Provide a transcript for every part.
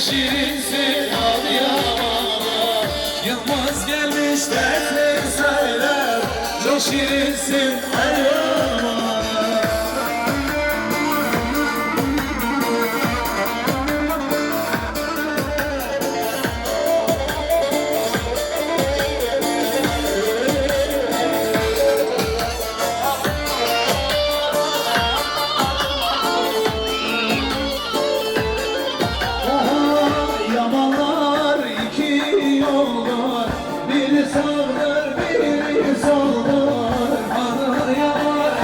Şirinsin Adıyaman'a, Yılmaz gelmiş dertleri söyler. Çok şirinsin Adıyaman'a. Sağdır biri soldur, Adıyaman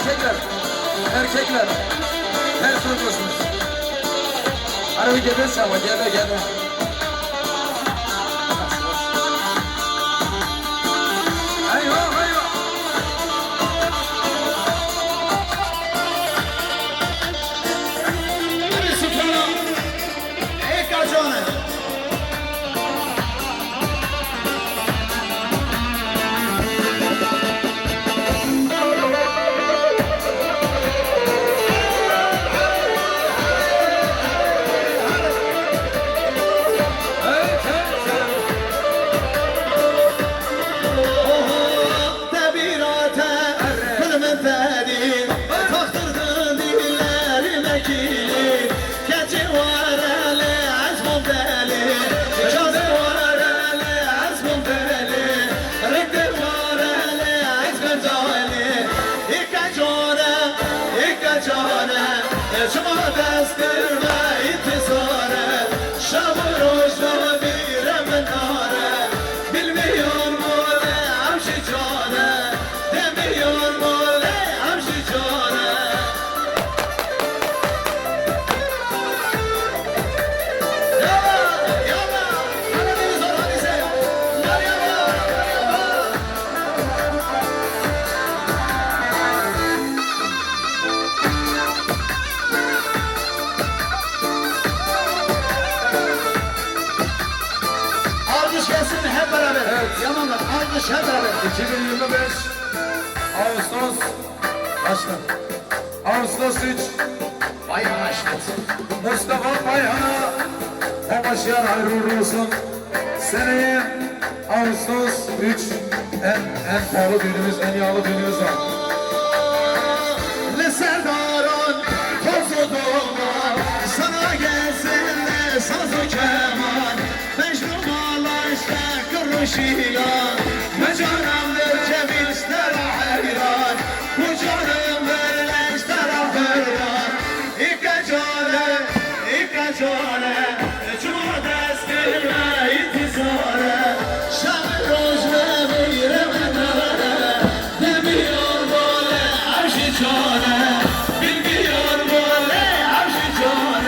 erkekler. Erkekler. Ters uygusunuz. Hadi gebe çava, gebe. شما دستر و انتصاره شب و روز و بیره مناره bilmiyor موله همشی جانه demiyor موله همشی جانه yalla hadi deniz ol hadi sen yalla alkış gelsin hep beraber. Evet. Yamanlar alkış hep beraber. 2025 Ağustos başla. Ağustos 3 Bayhan Aşmet. Mustafa Bayhan'a o başlayan hayırlı uğurlu olsun. Seneye Ağustos 3 en pahalı düğünümüz, en yağlı düğünümüz var. Lisedarın tozu duman sana gelsin sazı keman Mecnun ağlaşta kırışıyla Mecanamdır cebişler hayran Bu canım verleşler hayran İka cane Cuma destirme intizare Şahı rozle beyre menare Demiyor böyle arşi cane Bilmiyor böyle arşi cane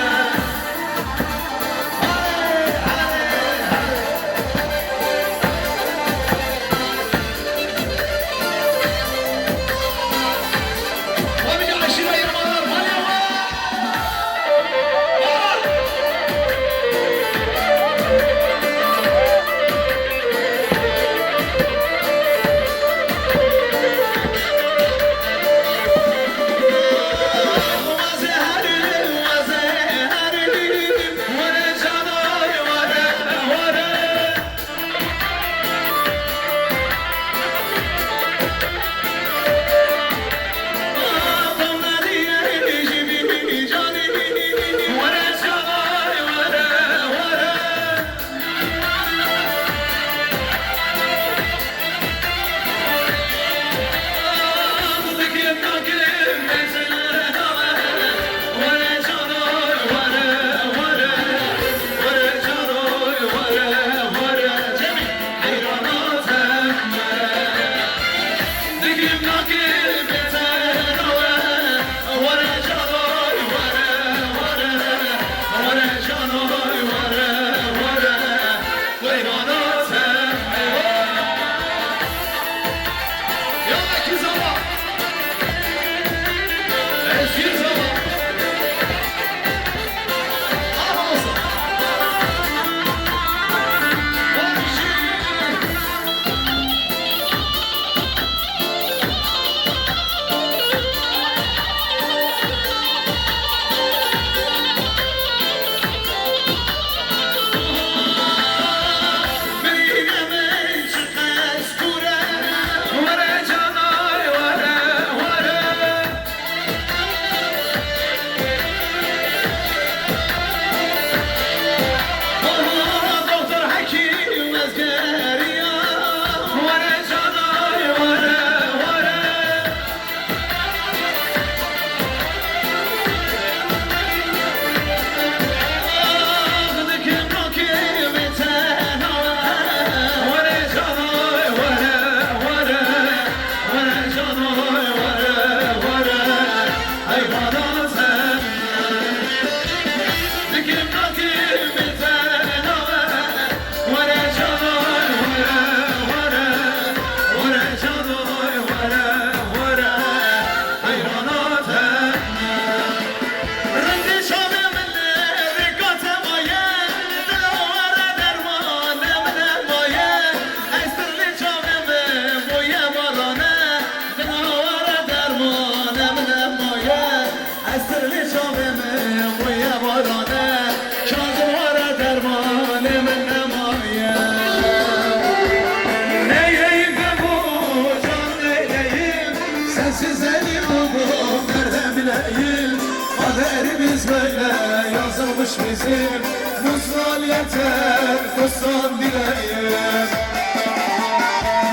kaderimiz böyle yazılmış bizim. Muslan yeter, kussan dileyim.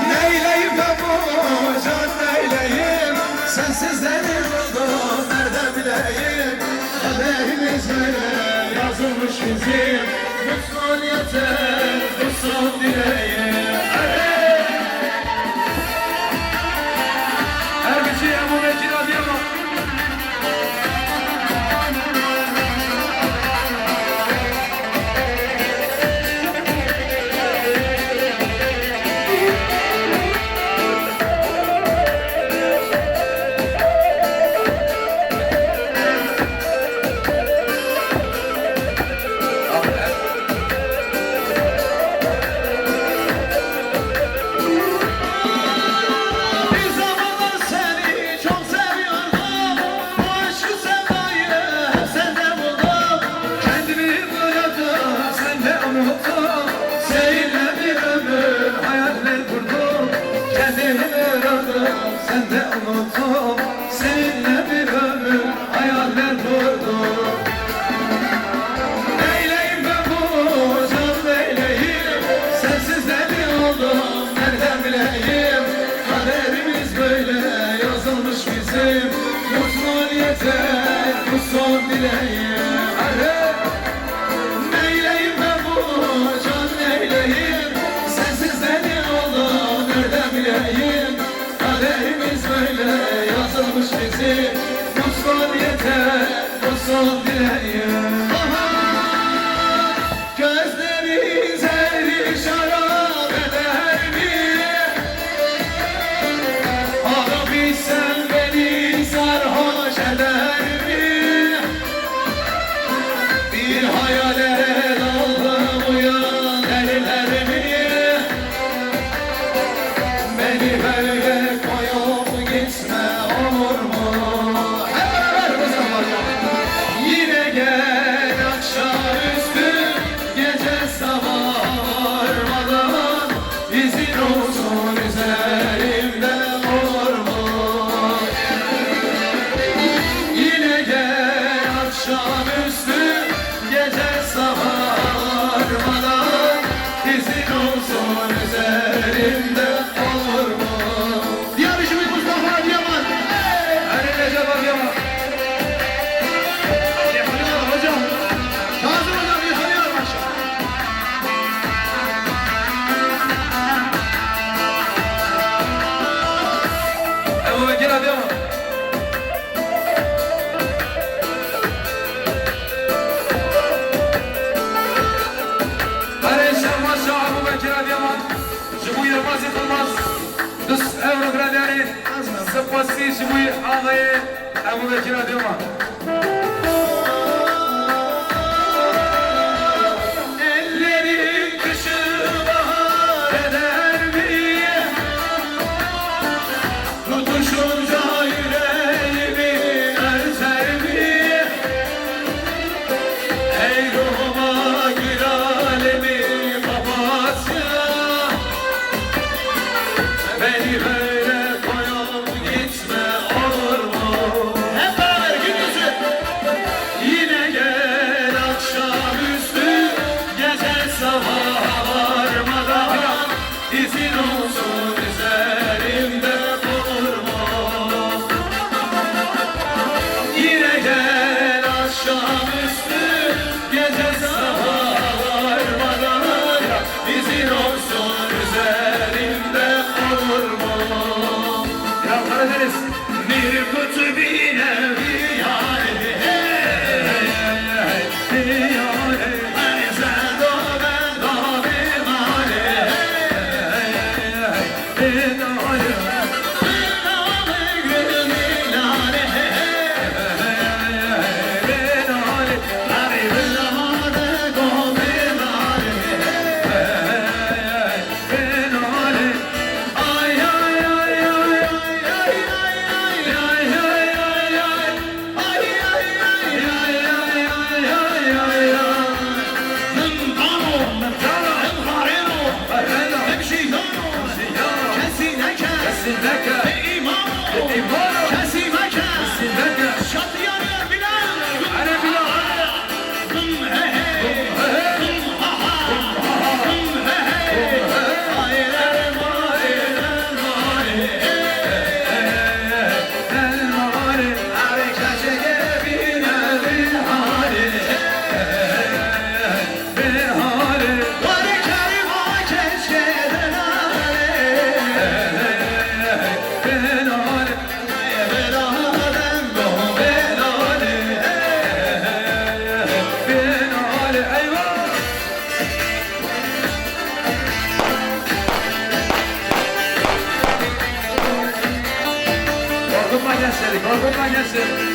Neyleyim ben bu can neyleyim? Sensiz deli oldum, nereden bileyim? Kaderimiz böyle yazılmış bizim. Muslan yeter, kussan dileyim. Her bir şey Ebu Bekir Adıyaman. Sen de unuttum, seninle bir ömür hayaller kurdum. Neyleyim ben bu can neyleyim? Sensiz deli oldum, nereden bileyim? Kaderimiz böyle yazılmış bizim. Mutlu yeter, bu son dileğim. Neyleyim ben bu can neyleyim? Sensiz deli oldum, nereden bileyim? Kaderimiz böyle yazılmış bizim. Bu son yeter, bu son dileğim. Gözleriniz eri şarap eder mi? Ağlamışsan beni sarhoş eder mi? Bir hayale daldım uyan eller mi? Beni böyle koyup gitme olur mu? Hep beraber bu zaman. Yine gel akşamüstü gece sabah varmadan izin olsun üzerimde olur mu? Yine gel akşamüstü gece sabah varmadan izin olsun üzerimde olur mu? Diğer işimiz Mustafa Adıyaman. Hadi Recep Adıyaman. Yıkanıyor hocam. Kazım hocam yıkanıyor maşallah. Ebu Bekir Adıyaman. Kardeşler maşallah Ebu Bekir Adıyaman. Jibu'yu Yılmaz Yıkılmaz. Düz Evro Graderi. Sıpası Jibu'yu ağayı Ebu Bekir Adıyaman. Ellerim kışı bahar eder mi? Tutuşunca yüreğimi örter mi? Ey ruhuma gir alemi papatya. Beni böyle koyup gitme olur mu? Hep beraber gündüzü. yeşil.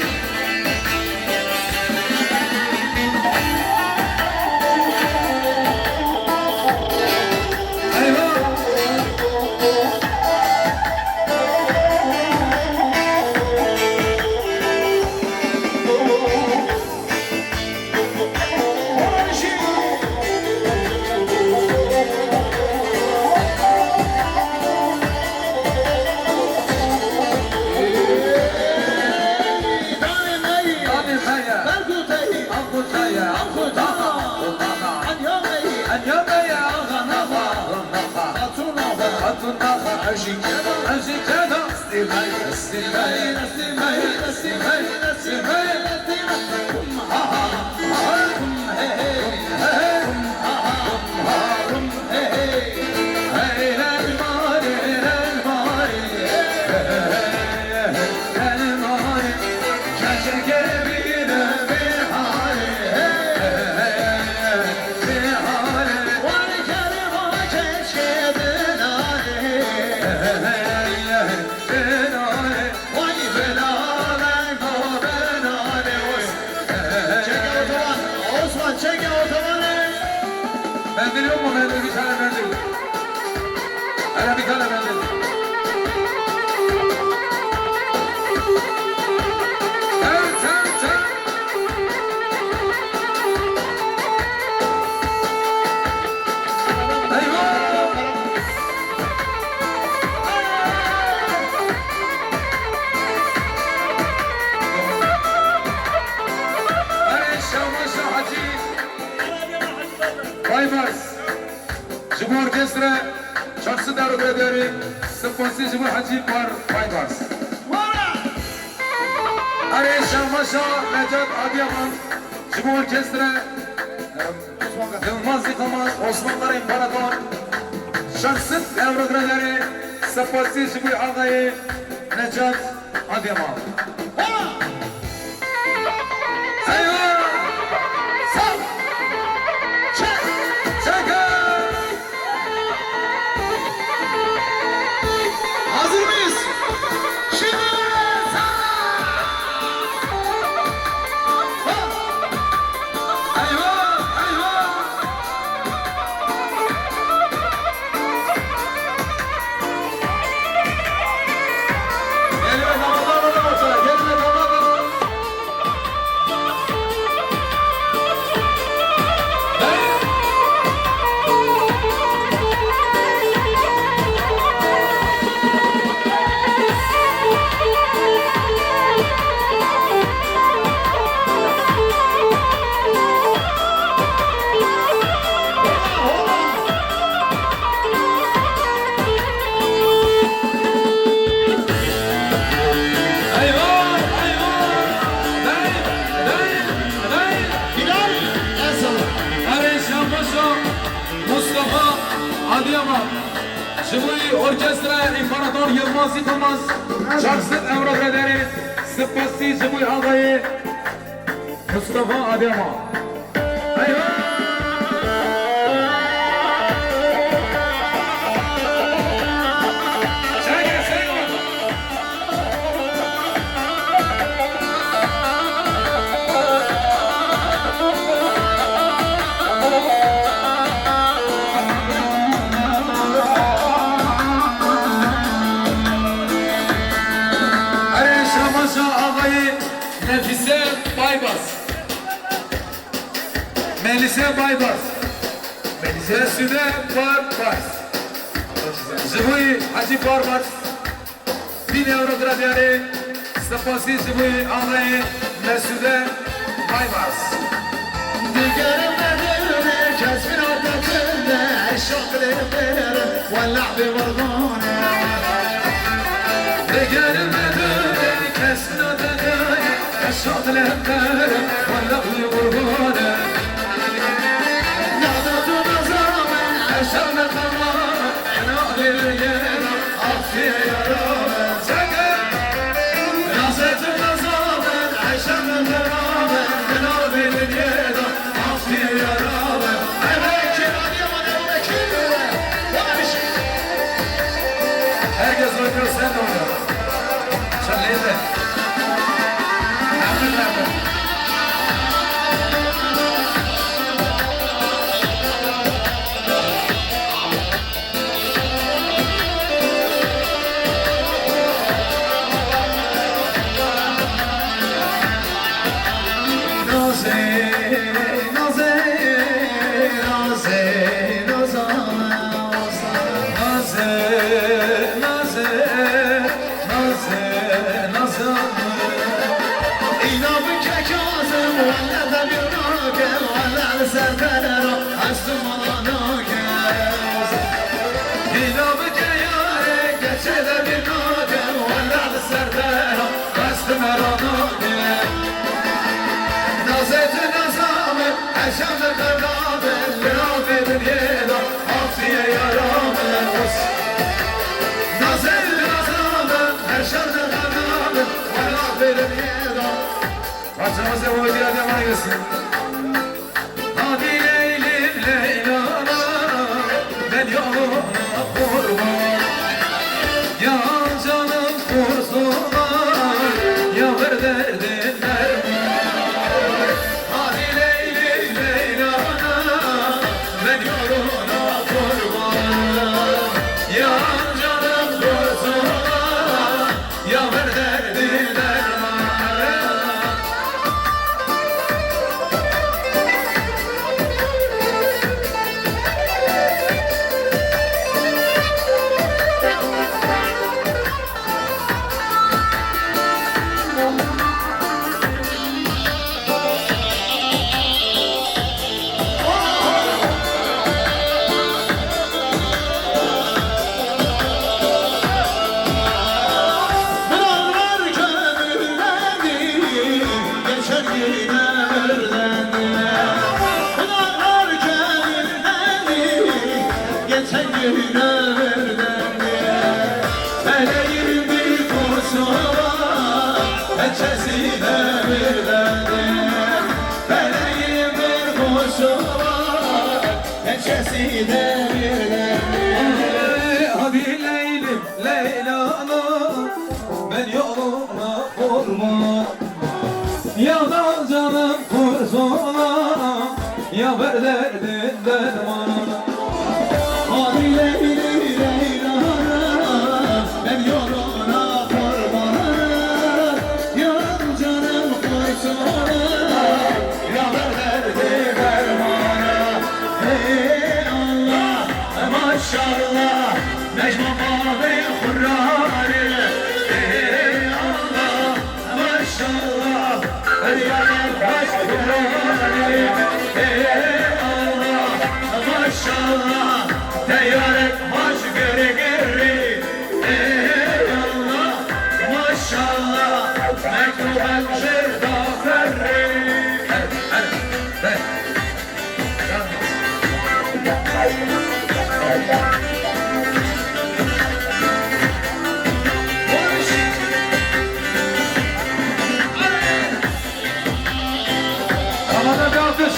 Mendil yok mu? Mendil, bir tane mendil. Hele bir tane mendil. Evet, evet, evet. Eyvah! Hadi şahmaşa hacı. Baybars. Cumhur Orkestra, şarkısı da rögrederi, sıfırsı Cumhur Hacı var Baybars. Araya Şahmaşa, Necat Adıyaman, Cumhur Orkestra, Yılmaz Yıkamaz, Osmanlılar İmparator, şarkısı da rögrederi, sıfırsı Cumhur Ağayı, Necat Adıyaman. Eyvah! Sal! Çek! Hazır mıyız? Şimdi Eyvah! Eyvah! Gelme damadlarına otur, gelme damadlarına. Eyvah! Eyvah! Dey! Bilal Ersal'ı. Araya Şahmaşa, Mustafa Adıyaman, Cumhur Orkestra İmparator Yılmaz Yıkamaz, şarkısı Emre sıfırsı Cumhur Ağayı, Mustafa Adıyaman. Eyvah! Çekil, çekil. Araya Şahmaşa Ağayı, Nefise Baybars, Melise Baybars, Mesude Baybars, Cumhur Hacı Baybars, 1000 euro gradiyeri, sıfırsı Cumhur Ağayı, Mesude Baybars. Digerim nedir kesmin ortasında şoklarım واللعب مرضونة Digerim nedir kesin ödedi, aşağı dilemleri, vallahi vurguna. نعطت نظامة عشان الغرام انا غير عافية يا رب سكر ناصيت النظام عشان الغرام انا غير عافية يا رب أبكر اليوم أبكر وأمشي herkes oynuyor sen de oynuyor. Sen neyse. naze, naze, naze, İnabı kekazım, valla da bir nakem, valla da serferero, astım alanakem. İnabı keyare, geçede bir nakem, valla da serferero, astım alanakem. Nazeti nazamı, eşamı kırnamı, lirafedim yeda, afiye yaramı. Nazeti nazamı, eşamı kırnamı, lirafedim yeda. Parçamız devam ediyor, devam gelsin. Hadi Leylim Leyla'na, ben yoluna kurban. Ya canım kursular, ya ver derdin derman. Hadi Leylim Leyla'na, ben yoluna kurban. Ya canım kursular, ya ver derdin derman. Bıraklar kömürleri, geçer günlerden. Bıraklar kömürleri, geçer günlerden. Meleğin bir kursu var, pençesi demirden. Meleğin bir kursu var, pençesi demirden. Hadi Leylim Leyla'na, ben yoluna kurban. Ya da canım kursuna, ya ver derdin dermanı. Hadi Leyli Leyla'na, ben yoluna kurbanım. Yarım canım kursuna, ya ver derdi dermanı. Ey Allah, maşallah, Necma Mavi Kur'an'ı. Ey Allah, maşallah, Eryanem Baş Kur'an'ı. Ey Allah, maşallah, Teyarek baş geri geri. Ey Allah, maşallah, Mektubet şerda ferri. Havada bir alkış.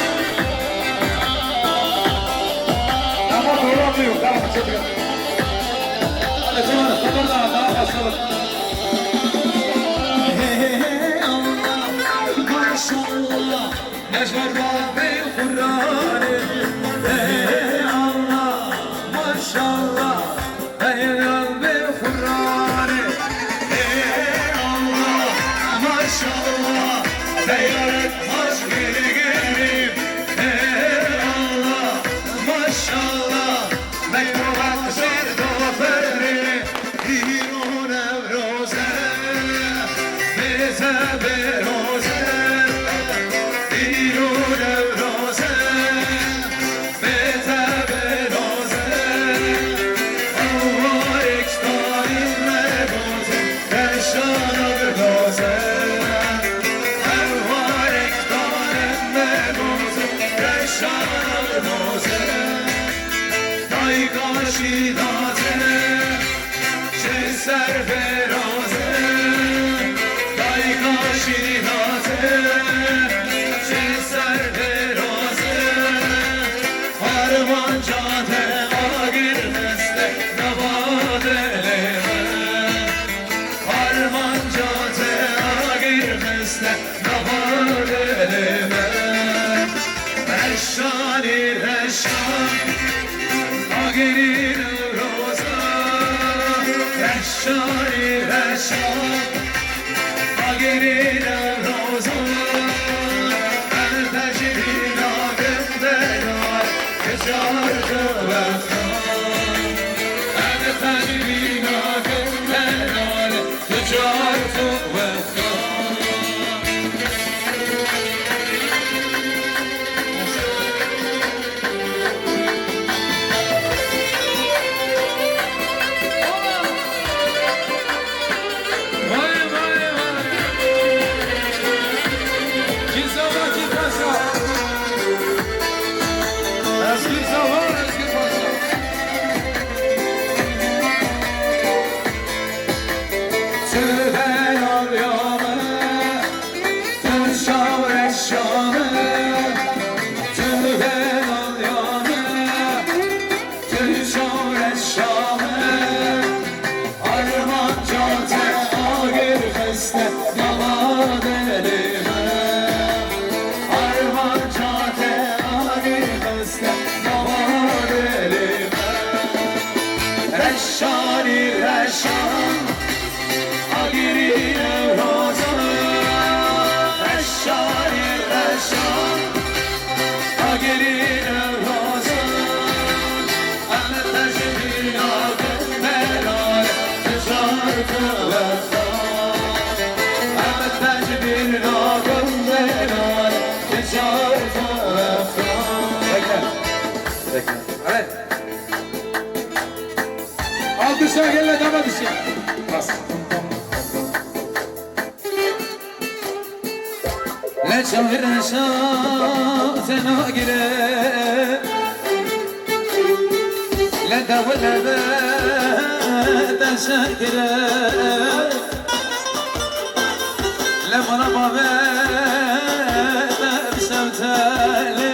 Ama doğramıyor. Tamam, çok iyi. Hadi sonra sabır daha başlayalım. Ey Allah, maşallah, Necmer Babi Kur'an'ı. ey Allah, Maşallah, Eyyel bir Kur'an'ı. ey Allah, maşallah, Teyarek baş geri geri. Ey Allah, maşallah, Mektubet şerda ferri. Bir nevroze, bize bir roze. Bir nevroze, bize bir roze. Allah ekstarin nevroze, yaşana bir roze. Allah ekstarin nevroze, yaşana bir roze. Day karşı daze, ser feroze. Day karşı daze, ser feroze. Harman cade agir meslek navad eleme. Harman cade agir meslek navad eleme. Reşşani reşşan agirin roza. Reşşani reşşan agirin roza. El tecri geline razı Ahmet Tecrübin adım meral Ticareti vefa Ahmet Tecrübin adım meral Ticareti vefa Bekle Bekle Evet Alkışlar geline dama düşün Bas Le çavir şatena gire Le davle be teşekkire Le bana babe sevteli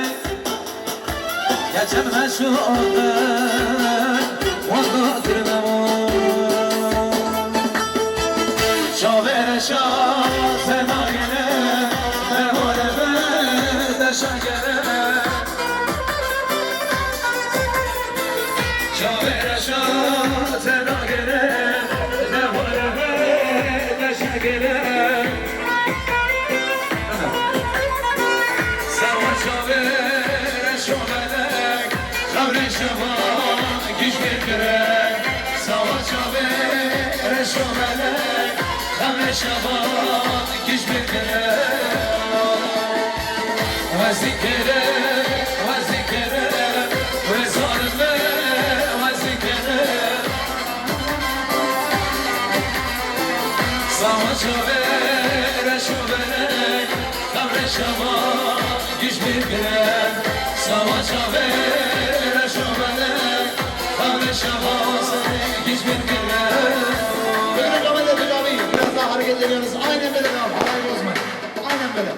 Geçemle şu anda Vanda dirmem Çavir şatena gire Şakere Çavere şatena gere Ne var ne şakere Sava çavere şomelek Kavre şavan güç bir kere Sava çavere şomelek Kavre şavan güç bir kere وذكرى وذكرى وزارنا وذكرى صوت شوبر شوبر قبر شما güç bir bire صوت شوبر شوبر قبر شما güç bir bire Böyle devam edelim abi. Biraz daha hareket ediyoruz. Aynen böyle devam. Havayı bozmayın. Aynen böyle.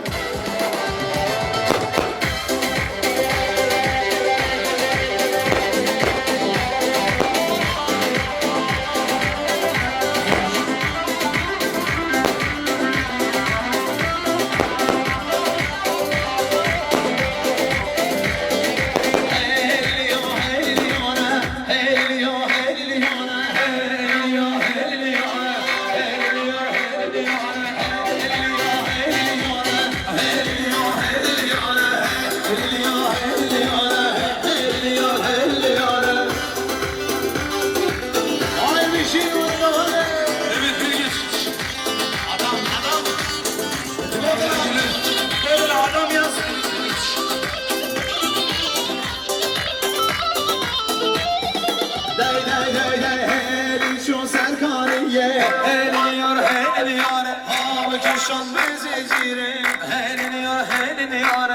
Şan bezecirim Helini yar helini yar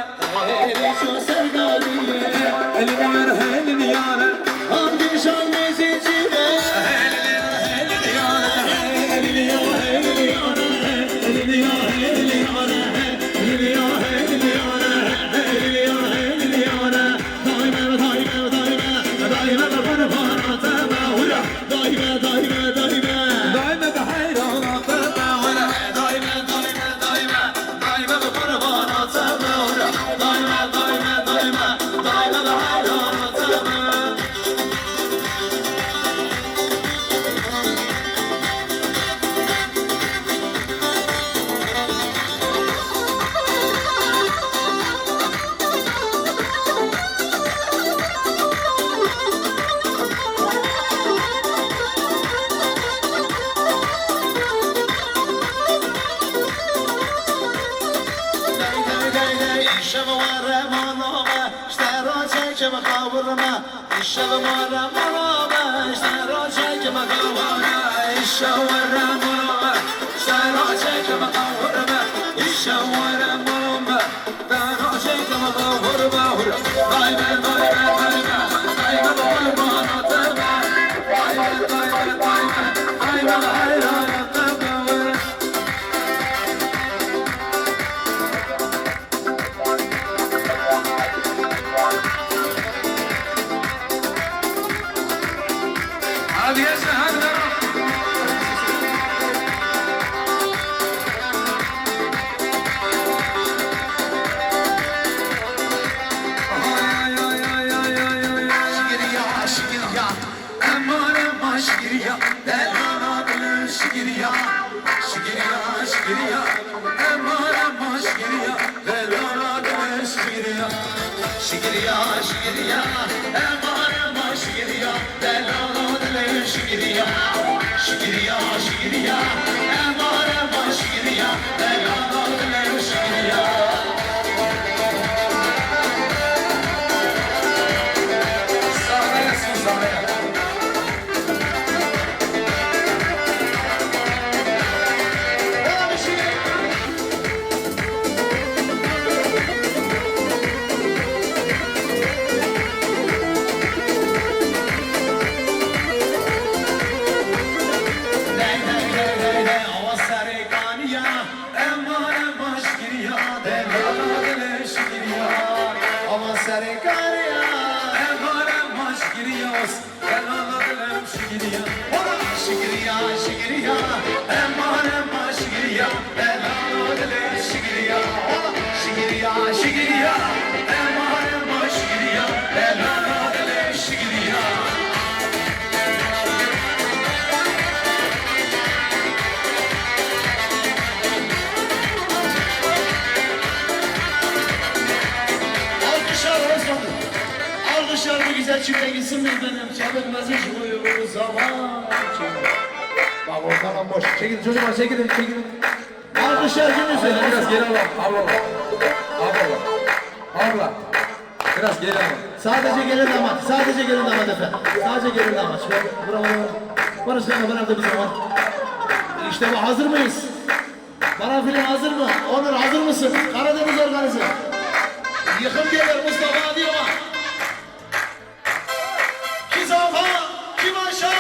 Eli şu sevdaliye. Helini yar helini yar Hangi şan bezecire. Helini yar helini yar Helini yar helini yar Helini yar helini yar Helini yar helini yar Helini yar helini yar Daime daime daime Daime de bana bana teme hula Daime daime daime Daime de hayran teme hula Daime daime daime Daime de bana bana teme hula Daime daime daime Daime de hayran teme Hadi yaşa hadi devam. Ay ay ay Şigiriya, şigiriya, aman aman şigiriya, delala dele şigiriya. Şigiriya, şigiriya, aman aman şigiriya, delala dele şigiriya. Sahneye sun sahneye. Alkışlar bu güzel çifte gitsin mi benim çabuk hiç uyumu zaman. Bak ortadan boş. Çekilin çocuklar çekilin çekilin. Alkışlar günüzü. Biraz geri alalım. Abla. Biraz geri alalım. Sadece gelin damat, sadece gelin damat efendim. Sadece gelin damat. Bravo. Barış Bey'le bıraktı bir zaman. İşte bu, hazır mıyız? Karanfilin hazır mı? Onur hazır mısın? Karadeniz organize. Yıkım gelir Mustafa diyor. Kim safa, kim aşağı?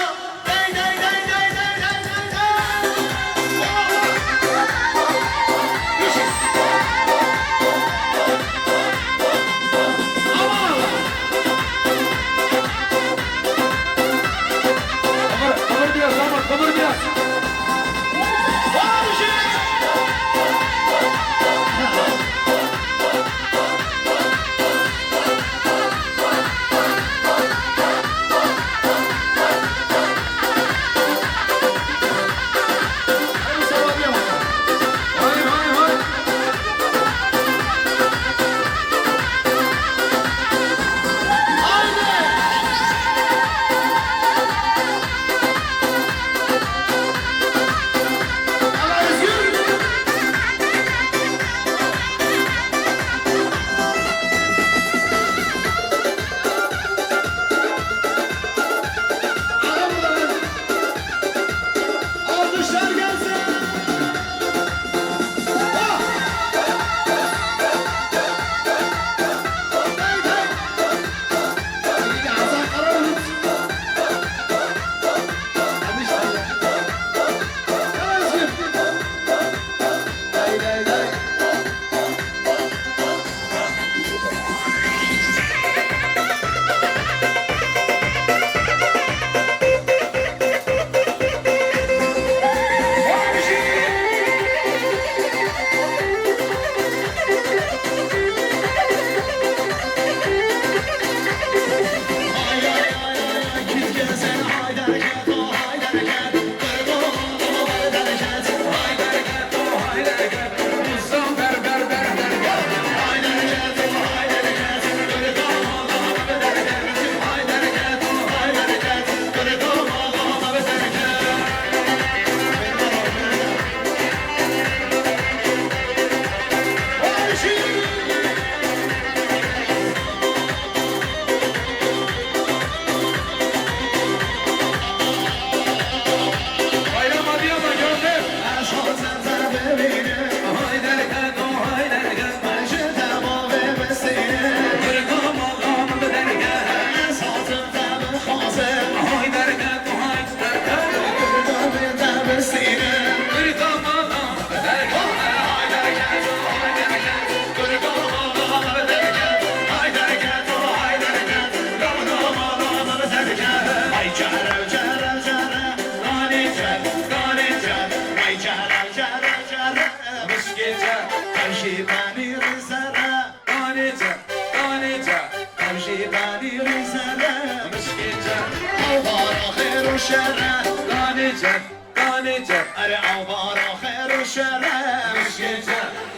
Dey dey dey dey dey dey dey dey. Kabır biraz ama kabır biraz.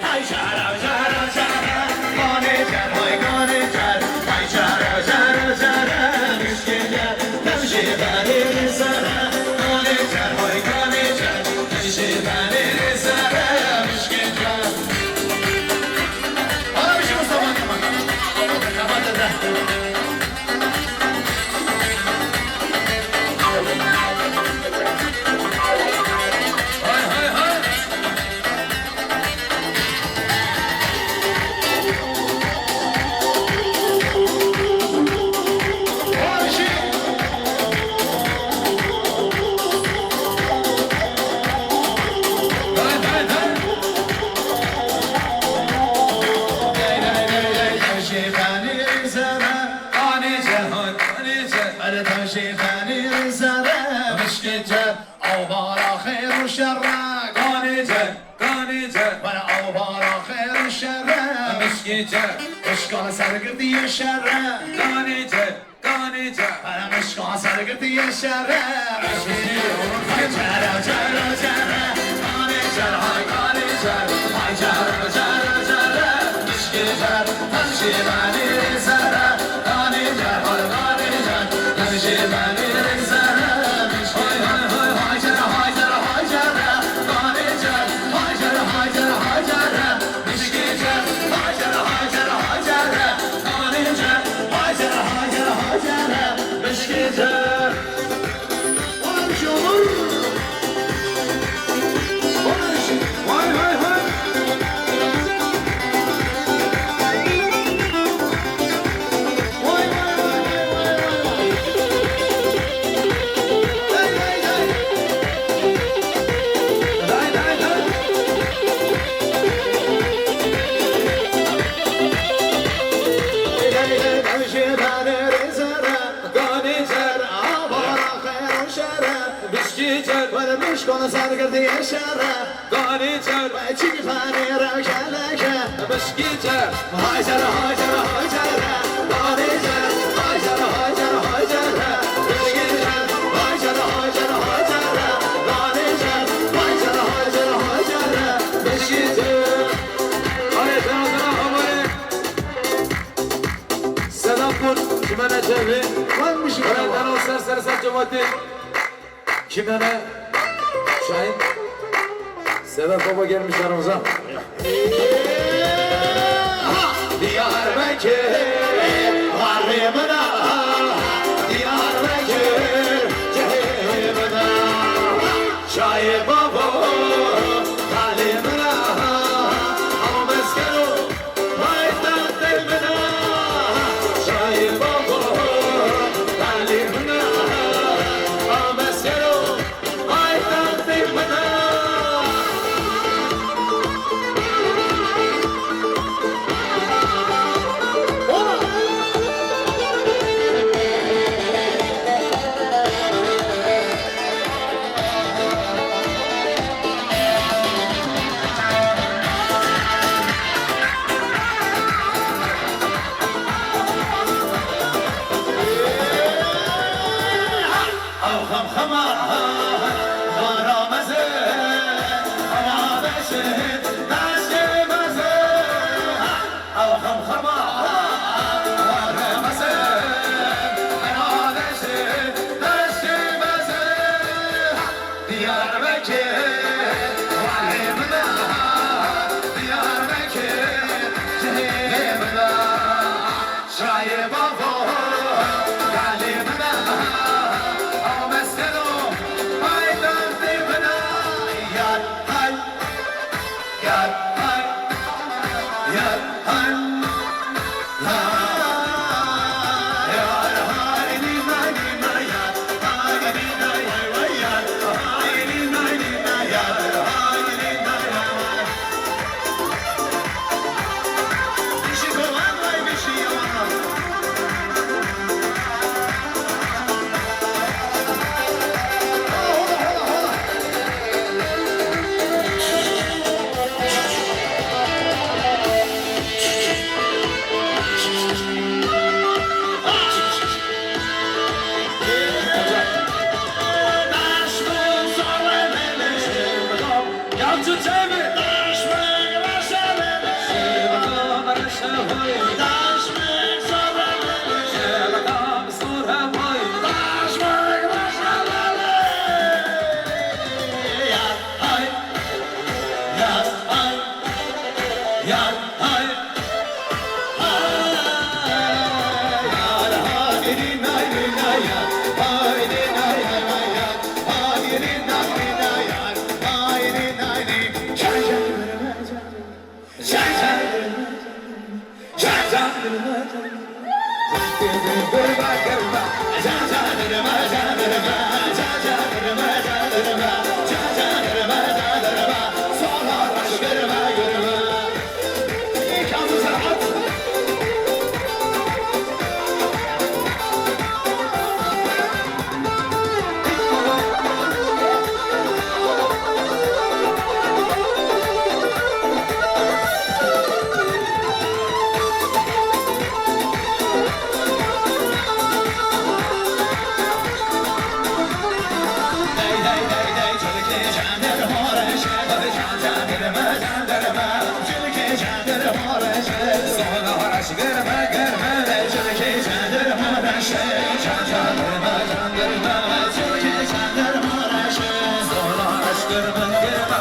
Hay şara şara şara, mane şara. Ganicer, Işkana sargıdı yaşara. ganicer, ganicer. Anam ışkana sargıdı yaşara. Haycara, cara, cara. Ganicer, hay ganicer. Haycara, cara, cara. Işkicer, taşımani zara. Ganicer, hay ganicer. Taşımani zara. Hay hay hay haycara, haycara, haycara. Ganicer, haycara, haycara, haycara. Işkicer, haycara, haycara, haycara. Ganicer, haycara, haycara, haycara. Işkicer. Vay canım. Vay vay vay. Vay vay vay vay vay. Hey hey hey. Hey hey hey. Hey hey hey. Taşımanı rezara. Ganicer, Avara khayr şara. bisküvicer, Vermiş konu sargıdı yaşara. ganicer, Çiki fani revşeleke. bisküvicer. Haycara haycara haycara. Ganicer. Haycara haycara haycara. Işkicer. Haycara haycara haycara. Ganicer. Haycara haycara haycara. Işkicer. Hayır, sen adına havayı. Sedatpur, Kimene Çevri. Varmış mı? Öğretmen Olser Sarısak Cemaati. Kimene Şahin. Sedat Baba gelmiş yanımıza. Diyarbakır haremına, Diyarbakır cehenneme, Şahi Baba kalemine, Ameskero payitaht evine, Şahi Baba kalemine, Ameskero payitaht evine. gırma gırma Çölke çandırma raşı Çandırma çandırma Çölke çandırma raşı Solaş gırma gırma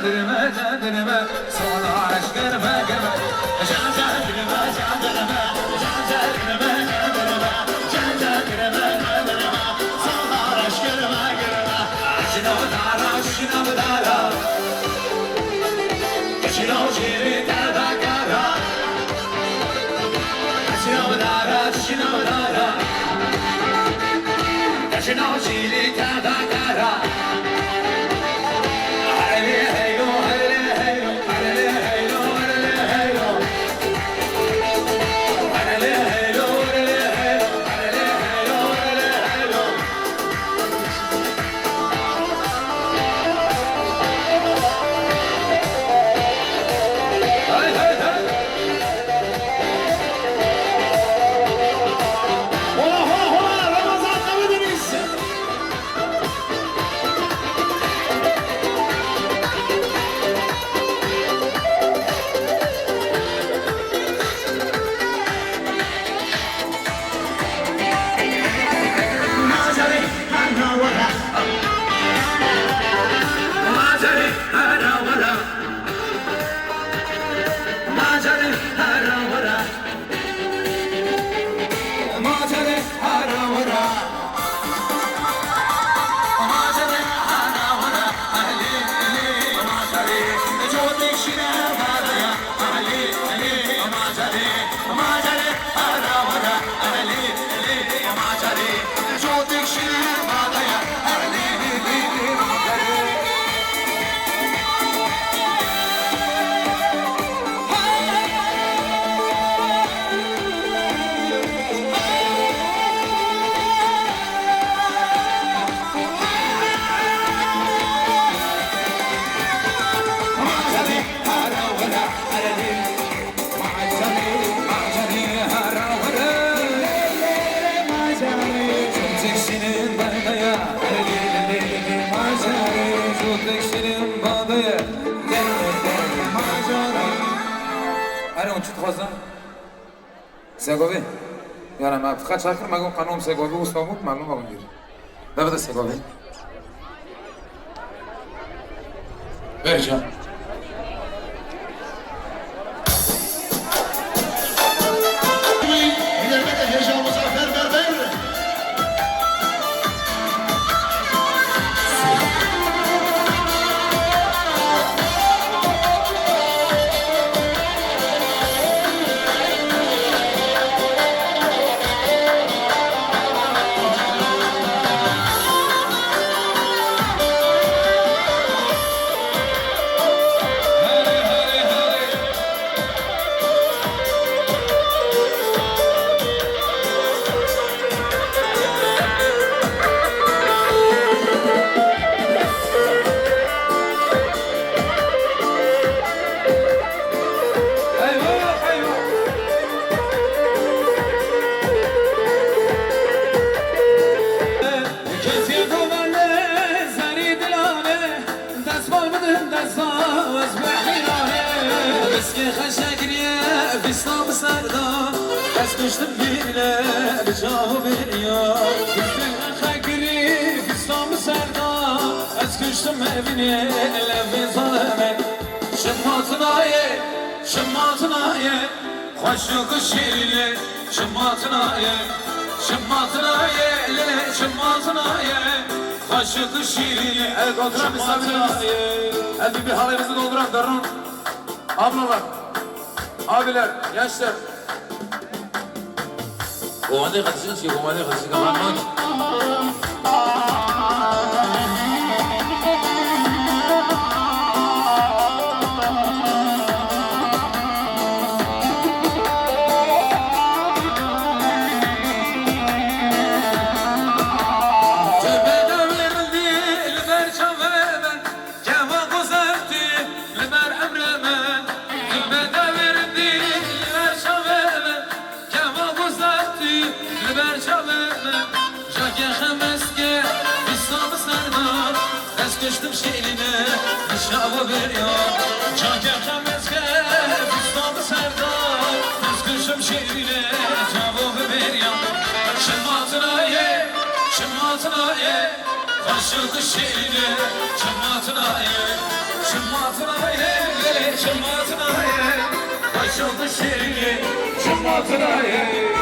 Çandırma çandırma Solaş gırma gırma Çandırma çandırma Çandırma çandırma Çandırma çandırma Solaş gırma gırma Şinavdara şinavdara Şinavciri tabakara Şinavdara şinavdara Şinavciri tabakara Harele heylo harele heylo Harele heylo harele heylo Harele heylo harele heylo Harele heylo harele heylo Hay hay hay Hola hola hola Ramazan Karadeniz Mazari haravara Mazari haravara Mazari haravara Mazari haravara Mazari haravara Ali Ali Mazari Jodi shina varaya Ali Ali Mazari Mazari haravara Ali Ali Mazari Jodi shina varaya Ali Ali Mazari Mazari haravara Ali Mazari Mazari haravara Mazari Jodikshinin badaya Ali Ali Mazari Jodikshinin badaya Mazari Allez, on tue 3 ans. Segovie. Yalla, ma fkhat shakir magum qanum Segovie ustamut malum magum dir. Baba da Segovie. Vereceğim. Giderme de Heyecan Muzaffer Berber. Eyvah eyvah Kesiye kovalle zari dilane Dazbal mıdır dazbaz behirane Eski haşakriye fistam sarda Ez düştüm birle bıçağı veriyor Bütün hakri fistam sarda Ez düştüm evine levi zaleme Şımmatına ye Şımmatına ye Hoşluğu şiirle Şımmatına ye Şımmatına ye le şımmatına ye Hoşluğu şiirle El dolduran misafirimiz El bir halayımızı dolduran darın Ablalar Abiler Gençler Komandayı katışın ki komandayı katışın kapanmak kuşum şehrine dışarı veriyor Çakerken mezge Fistanı serdar Kız kuşum şehrine cevabı veriyor Şımmatına ye Şımmatına ye Kaşıldı şehrine Şımmatına ye Şımmatına ye Şımmatına ye Kaşıldı şehrine Şımmatına ye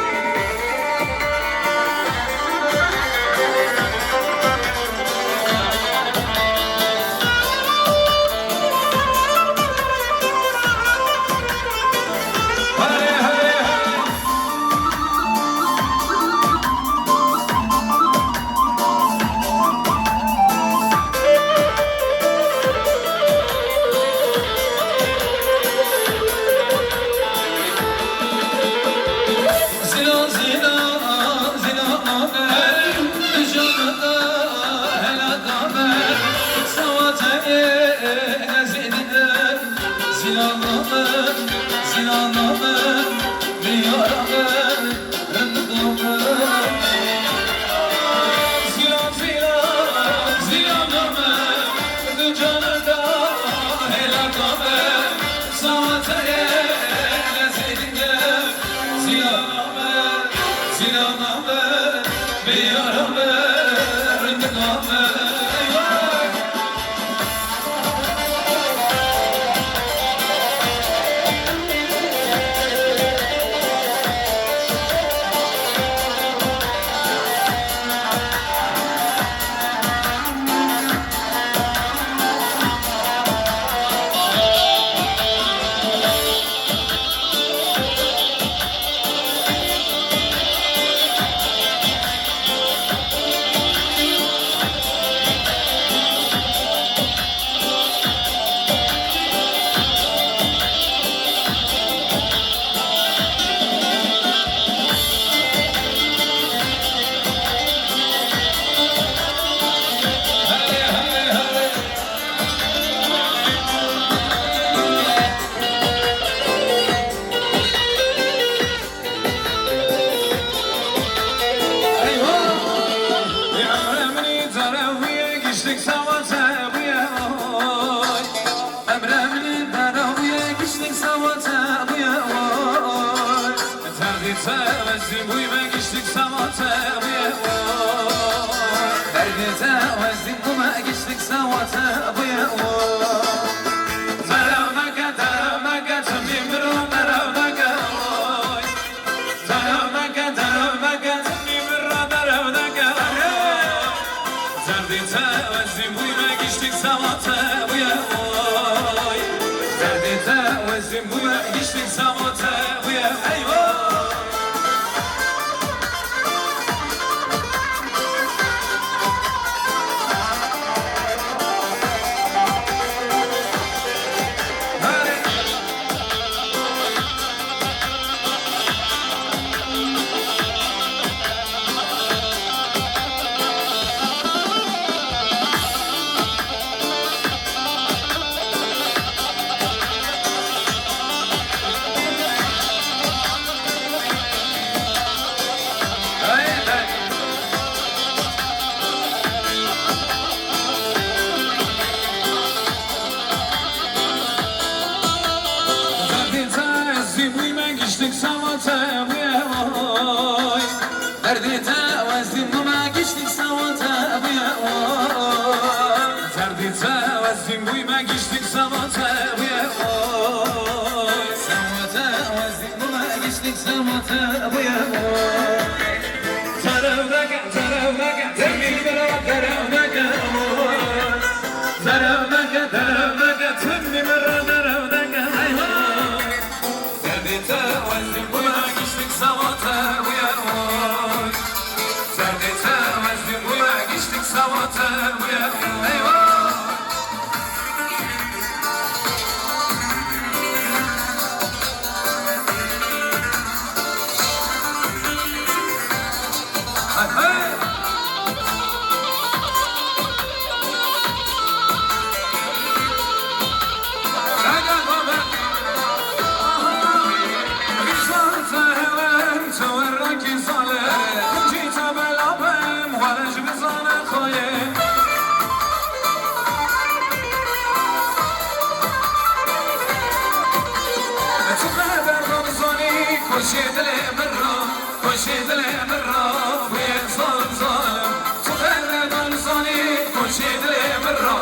خوشی دل من را خوشی دل من را بوی ظالم ظالم سخن دانسانی خوشی دل من را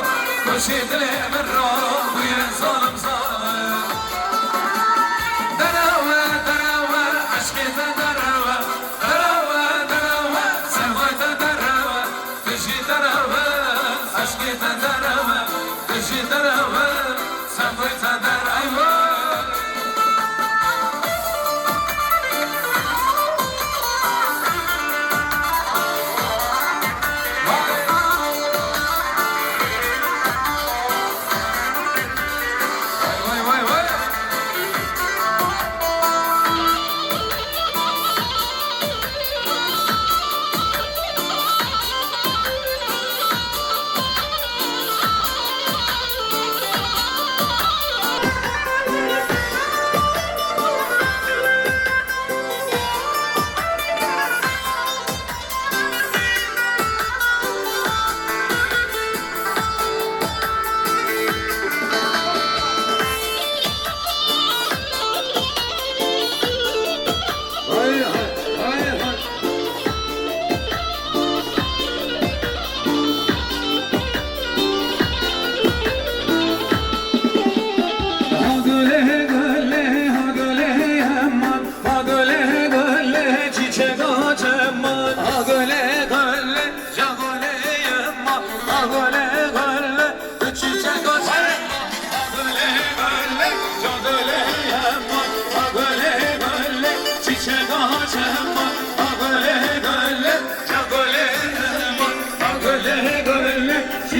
خوشی دل من را بوی ظالم ظالم دراوه دراوه عشقی دراوه دراوه دراوه سوایت دراوه خوشی دراوه عشقی دراوه خوشی دراوه سوایت دراوه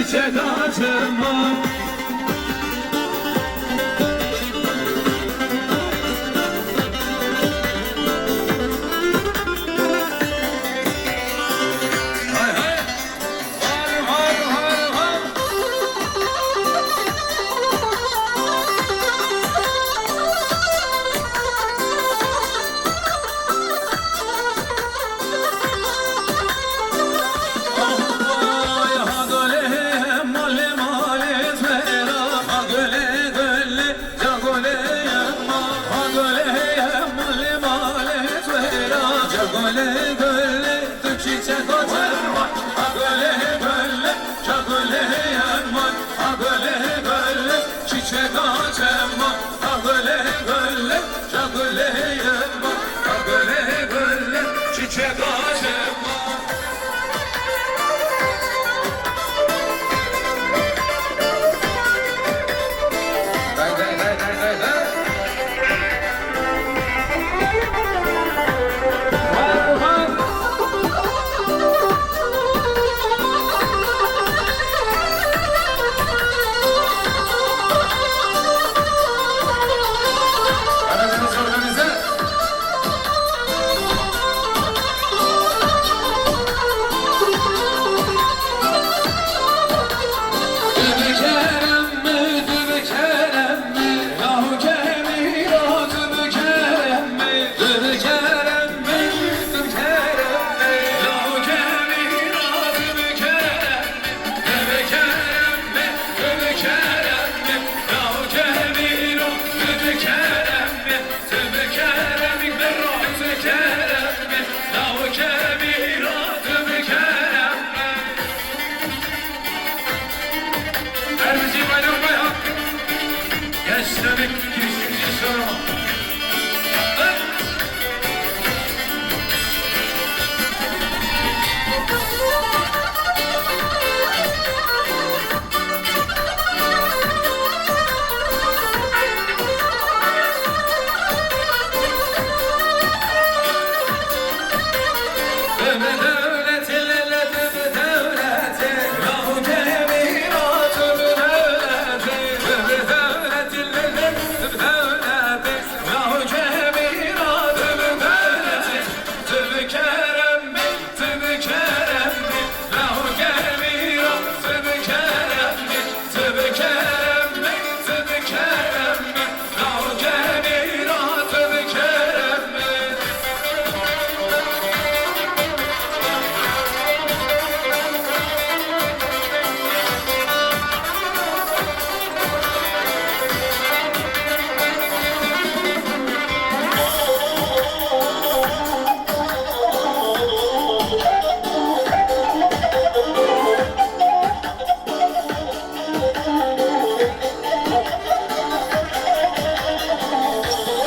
Çiçek açma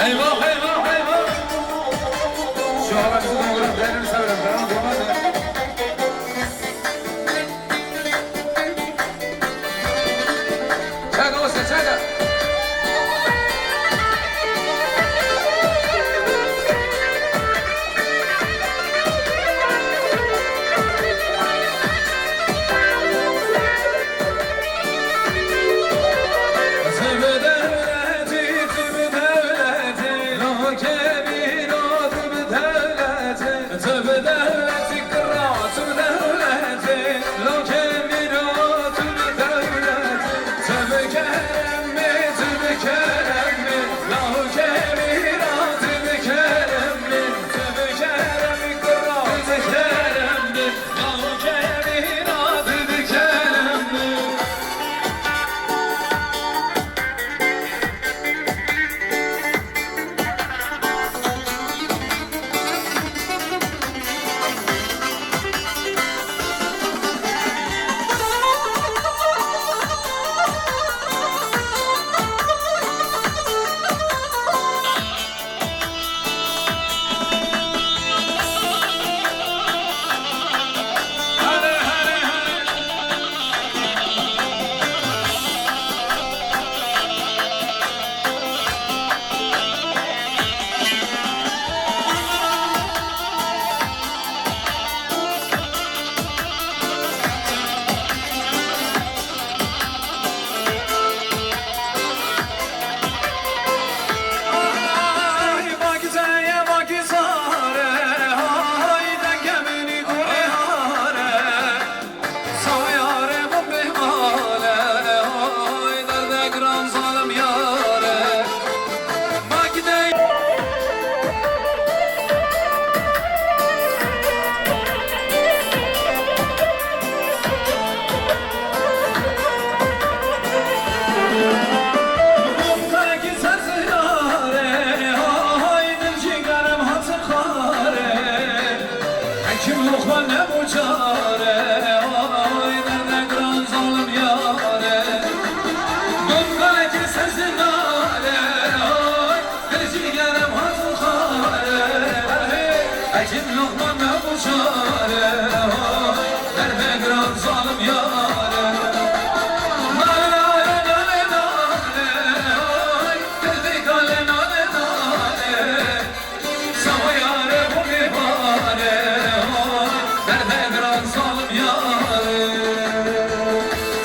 Eyvah eyvah eyvah. Şu an bizi doğuran değerli severim. Tamam tamam. Çak olsun çak.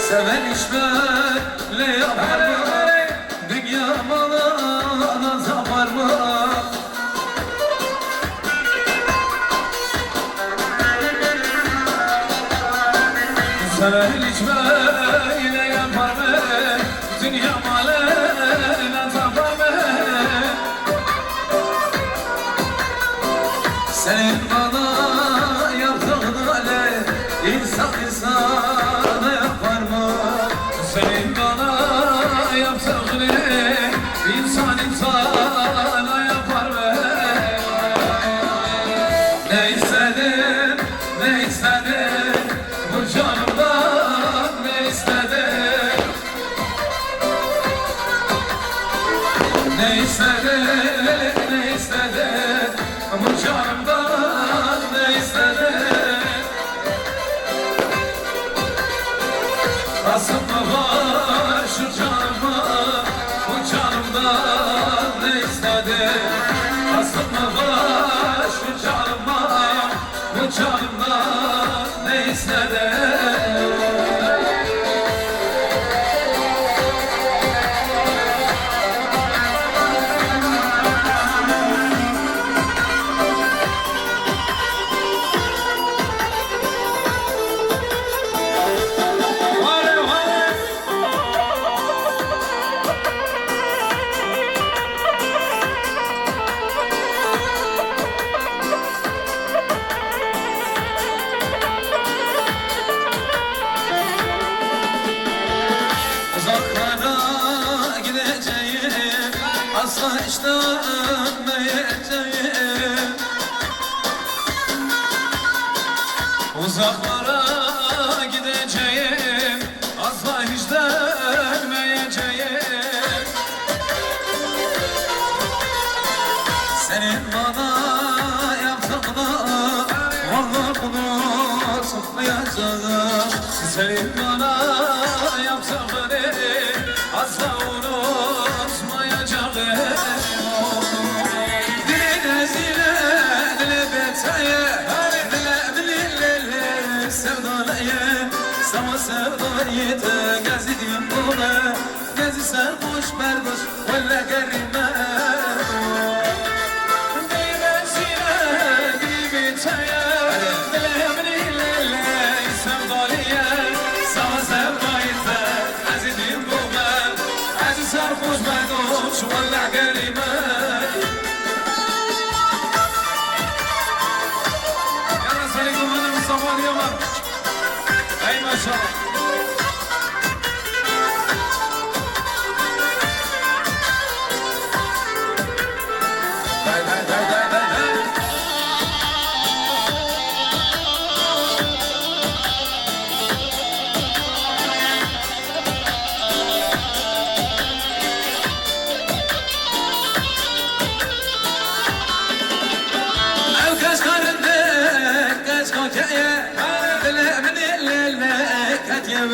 Seven iş böyle yapar mı? Dünya malına tapar mı? Seven hiç böyle yapar mı? Dünya malına tapar mı? Senin bana yaptığın hale insan insana yapar mı? Senin bana yaptığın insan insana yapar mı? Ne istedin, ne istedin bu canımdan, ne istedin? Ne istedin, ne istedin bu canımdan, ne istedin? Kasım'ı var şu canımı, bu canımdan ne istedin? Kasım'ı var şu canıma, bu canımdan ne istedin? Uzaklara gideceğim, asla hiç dönmeyeceğim. Uzaklara gideceğim, asla hiç dönmeyeceğim. yaptığım senin bana yaptığını asla unutmayacağım. Dile zile dile beteye dile sevdalıya sana sevdayı da gezidim buna gezi sarhoş berboş valla garime. ولع كلمة يلا سليكم أنا مصطفى اليوم أي ما شاء الله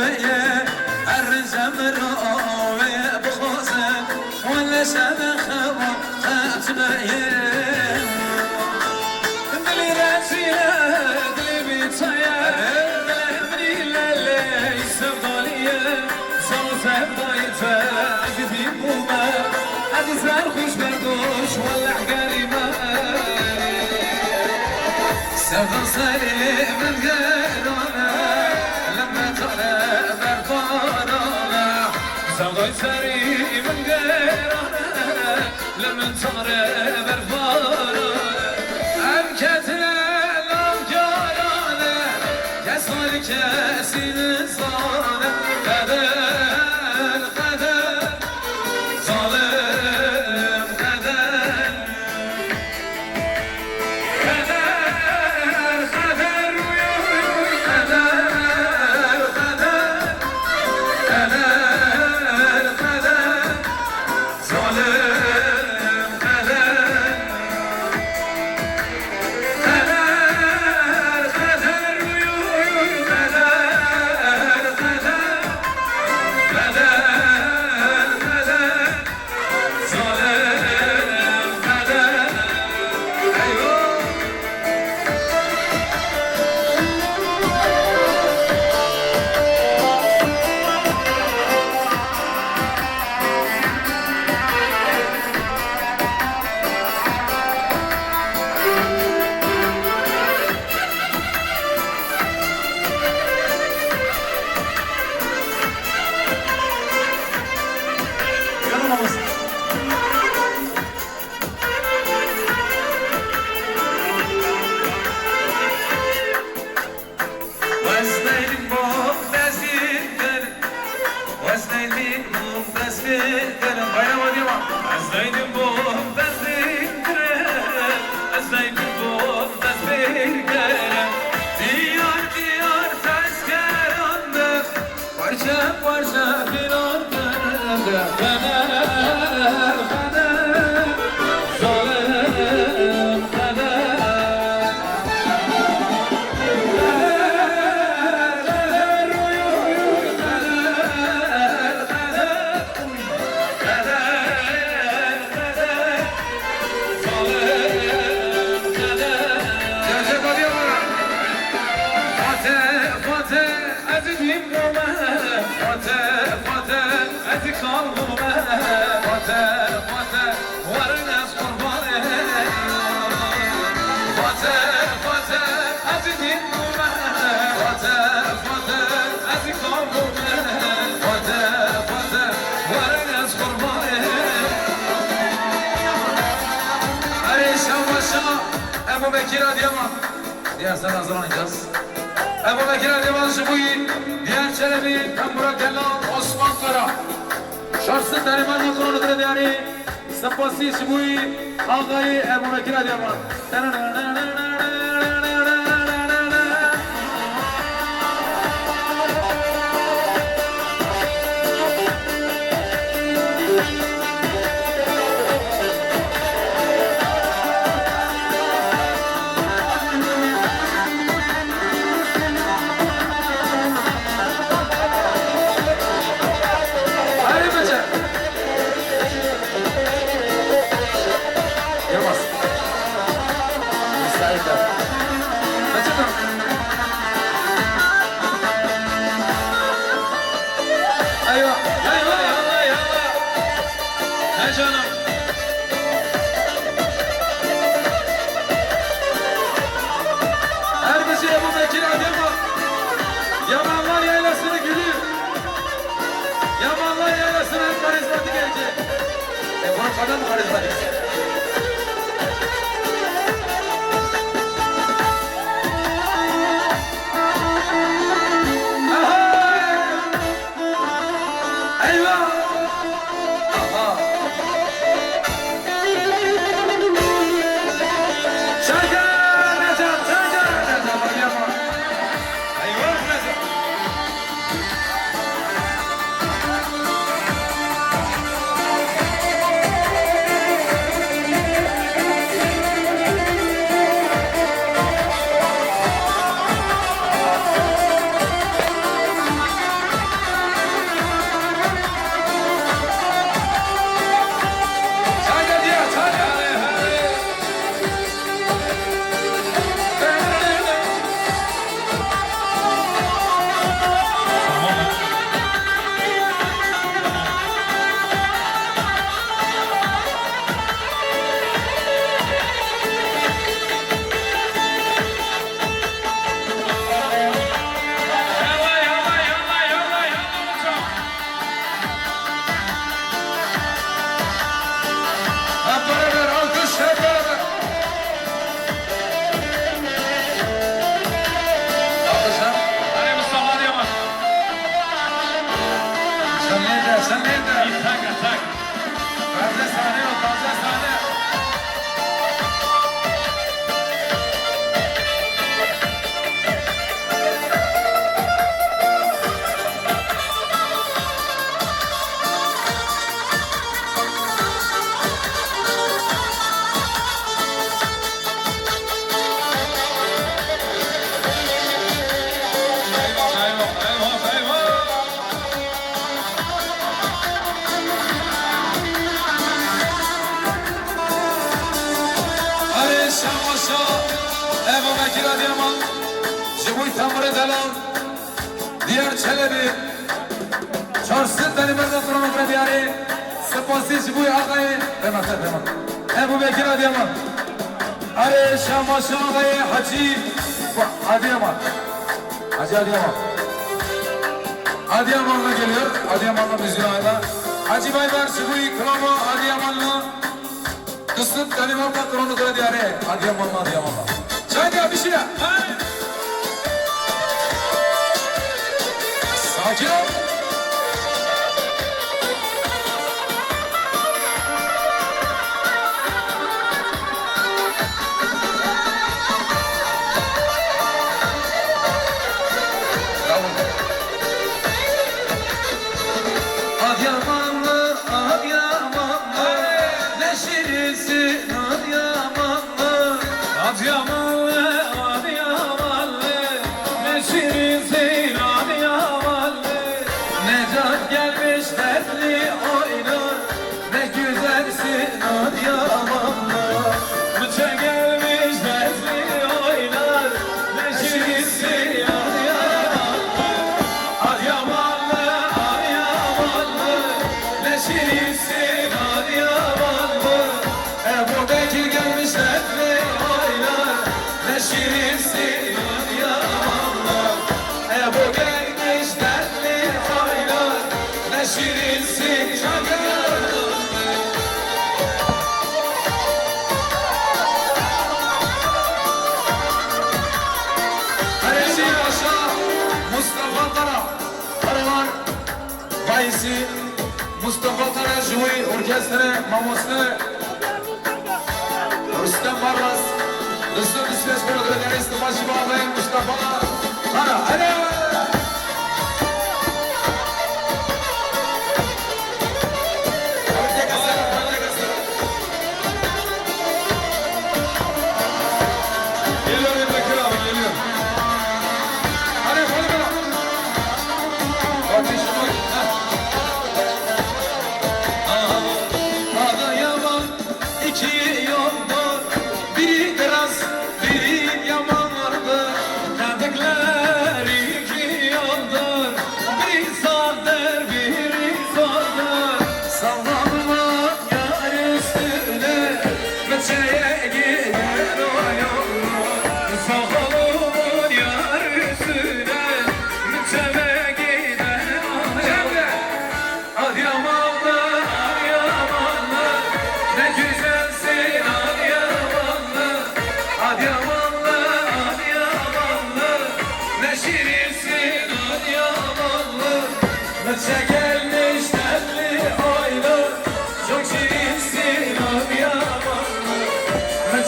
يا الرزم الروي بخوزك ولا سبخ خاتمه دلي راسي دلي بيتايا دلي للي سفضالية صوت ضايفة عزيزي بوما عزيز الخوش بردوش ولا عقاريمة سفر صلي من قيرونا صغير سري من غيرنا لمن صار برفارنا أبكتنا الأفكارنا كسر كاسين صانا قدر قدر ظالم قدر قدر قدر ويوي قدر قدر قدر Ebu Bekir Adıyaman. Diğer sen hazırlanacağız. Ebu Bekir Adıyaman Şubuyi, Diğer Çelebi, Kambura Kellam, Osman Kara. Şartsın Deriman Makronu'dur yani. Sapasi Şubuyi, Ağayı Ebu Bekir Adıyaman. bence. Buna kadar mı karizma diyorsun? Diğer Çelebi Çarsın Danimar'da kronometre diyarı Spasiz bu ağayı Demek Ebu Bekir Adıyaman Are Şamaşı ağayı Hacı Adıyaman Hacı Adıyaman Adıyaman'la geliyor Adıyaman'la müziği ağayla Hacı Baybar Şubuy Krono Adıyaman'la Kısıt Danimar'da kronometre diyarı Adıyaman'la Çay diye bir şey ya Sakin ol. Adıyamanlı, Adıyamanlı, ne şirinsin Adıyamanlı. Adıyamanlı, Adıyamanlı, ne şirinsin Adıyamanlı. Necat gelmiş dertli oynar, ne güzelsin Adıyamanlı. Bıçak gelmiş dertli oynar, ne şirinsin Adıyamanlı. Adıyamanlı, Adıyamanlı, ne şirinsin Adıyamanlı. Ebu Bekir gelmiş dertli oynar, ne şirinsin Adıyamanlı. Ebu gelmiş dertli oynar, ne şirinsin Adıyamanlı. Kaleci Paşa, Mustafa Kara, Karalar, Bayisi, Mustafa Kara, Juhi, Orkestra, Mamoslu, Rüstem Barlas, Rüstem İsveç Programı, Başı Bağlayın, Mustafa Kara, hadi! Geliyor Ebu Bekir abi, geliyor. Hadi bakalım. Kardeşim bak. Adıyaman iki yoldur, biri biraz, biri yamanlardır. Kadekler iki yoldur, biri sağdır, biri soldur. Sallanma yar üstüne, meçeye gider o yollar. Sağolumun yar üstüne, meçeye gider o yollar. Adıyamanlı, Adıyamanlı,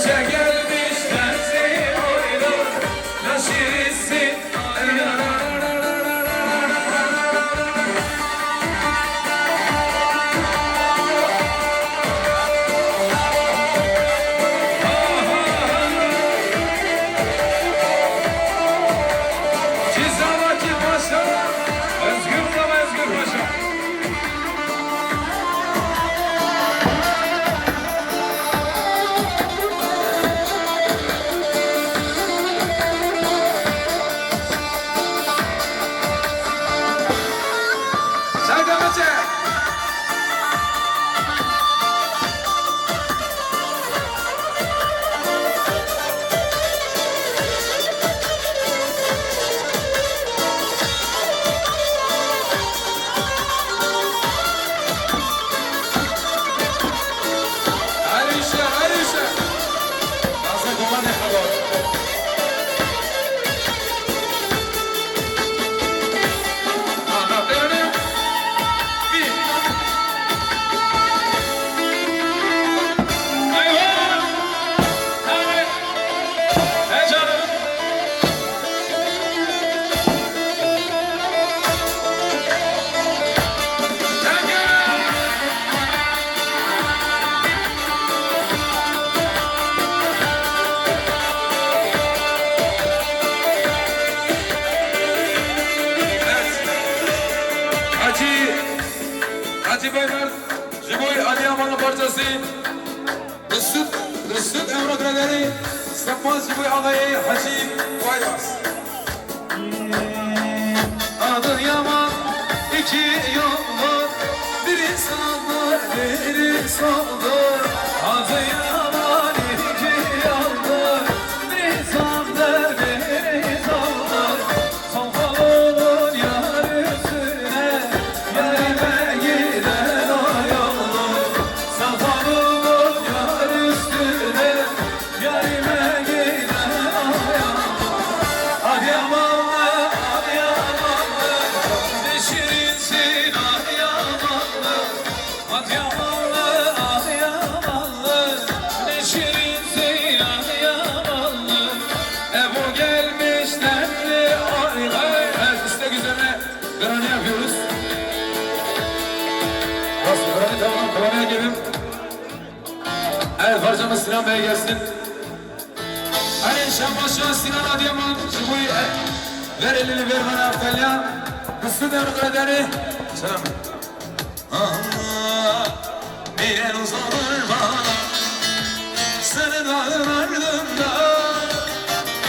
Koşa gelmiş dersi oydu Neşirisi Cizavaki Paşa Özgür Baba Özgür Paşa Şarkı Arişe Nasıl kovan yapalım Anlatırını Bir Eyvah Evet Hey canım Hacı Beyler, Jiboy Adıyaman'ın parçası Rıstık Emre Graderi Sefaz Jiboy Ağayı Hacı Baybars Adıyaman iki yoldur Biri sağdır, biri soldur Adıyaman iki yoldur Biri sağdır, biri soldur Sol kolunun yar üstüne Yarime giden o yoldur Sağ kolunun yar üstüne Yarime giden o yoldur Adıyamanlı, Adıyamanlı Ne şirinsin Adıyamanlı Adıyamanlı, Adıyamanlı Ne şirinsin Adıyamanlı Bu gelmiş dertli aylar Evet istek üzerine granny yapıyoruz Nasıl granny tamam kulağına gelin Evet parçamız Sinan Bey gelsin Hani Şambaş'a Sinan Adıyaman Çıbuyu ver elini ver bana Aftalya Kıslı devre kaderi Selam